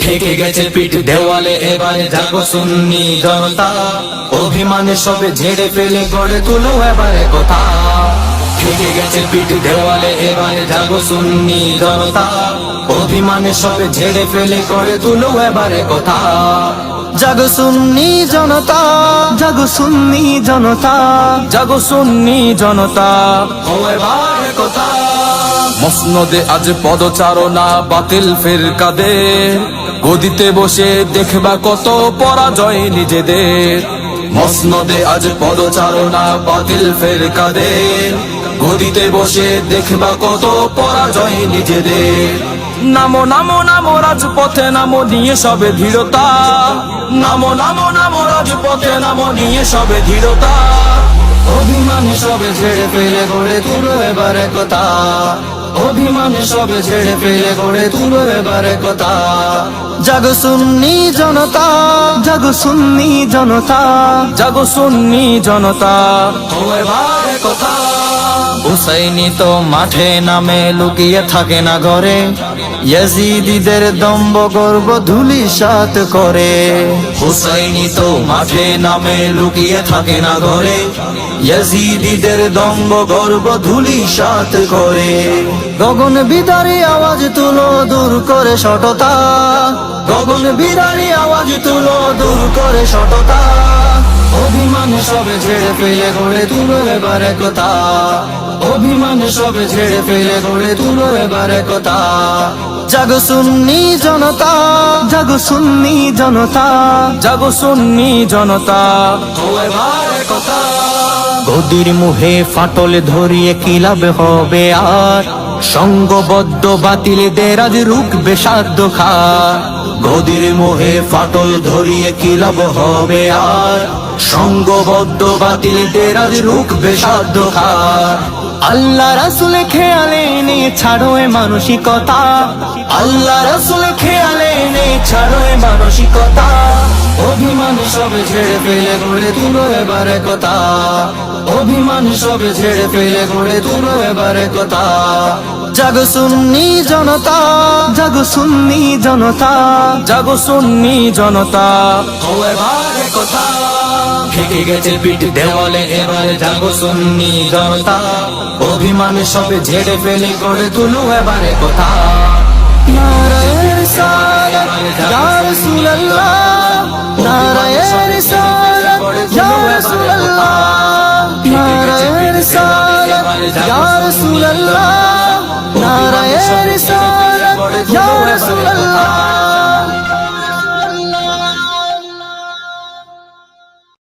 ঠেকে গেছে পিঠ দেওয়ালে, এবারে জাগো সুন্নি জনতা, অভিমানে সবে ঝেড়ে ফেলে গড়ে তুলো এবারে কথা। ঠেকে গেছে পিঠ দেওয়ালে, এবারে জাগো সুন্নি জনতা, অভিমানে সবে ঝেড়ে ফেলে গড়ে তুলো এবারে কথা। জাগো সুন্নি জনতা, জাগো সুন্নি জনতা, জাগো সুন্নি জনতা, ও এবারে কথা। মসনদে আজ পদচারণা বাতিল ফিরকাদের, গদিতে বসে দেখবা কত পরাজয় নিজেদের। মসনদে আজ পদচারণা বাতিল ফিরকাদের, গদিতে বসে দেখবা কত পরাজয় নিজেদের। নামো নামো নামো রাজপথে, নামো নিয়ে সবে দৃঢ়তা, নামো নামো নামো রাজপথে, নামো নিয়ে সবে দৃঢ়তা। অভিমানে সবে ছেড়ে ফেলে গড়ে তুলো এবারে কথা, অভিমানে সবে ছেড়ে ফেলে গড়ে তুলো এবারে কথা। জাগো সুন্নি জনতা, জাগো সুন্নি জনতা, জাগো সুন্নি জনতা, ও এবারে কথা। হুসাইনি তো মাঠে নামে লুকিয়ে থাকে না ঘরে, ইয়াজিদিদের দম্ভ গর্ব ধূলিসাৎ করে। হুসাইনি তো মাঠে নামে লুকিয়ে থাকে না ঘরে, ইয়াজিদিদের দম্ভ গর্ব ধূলিসাৎ করে। গগন বিদারী আওয়াজ তুলো দূর করে সটতা, গগন বিদারী আওয়াজ তুলো দূর করে সততা। অভিমানে সবে ছেড়ে ফেলে গড়ে তুলো এবারে কথা, অভিমানে সবে ছেড়ে ফেলে গড়ে তুলো এবারে কথা। জাগো সুন্নি জনতা, জাগো সুন্নি জনতা, জাগো সুন্নি জনতা, ও এবারে কথা। গদির মুহে ফাটল ধরিয়ে কি লাভ হবে আর, সঙ্গবদ্ধ বাতিলদের আজ রুখবে সাধ্য খার। গদির মোহে ফাটল ধরিয়ে কি লাভ হবে আর, সঙ্গবদ্ধ বাতিলদের আজ রুখবে সাধ্য খার। আল্লাহ রাসূল খেয়ালে নে ছাড়ো এ মানসিকতা, আল্লাহ রাসূল খেয়ালে নেই ছাড়ো এ মানসিকতা। অভিমানে সবে ছেড়ে ফেলে গড়ে তুলো এবারে কথা, অভিমানে সবে ছেড়ে ফেলে গড়ে তুলো এবারে কথা। জাগো সুন্নি জনতা, জাগো সুন্নি জনতা, জাগো সুন্নি জনতা, ও এবারে কথা। ঠেকে গেছে পিঠ দেওয়ালে, এবারে জাগো সুন্নি জনতা, অভিমানে সবে ঝেড়ে ফেলে গড়ে তুলো এবারে কথা। নারায়ে রিসালাত ইয়া রাসূলুল্লাহ, নারায়ে রিসালাত ইয়া রাসূলুল্লাহ, নারায়ে রিসালাত ইয়া রাসূলুল্লাহ, নারায়ে রিসালাত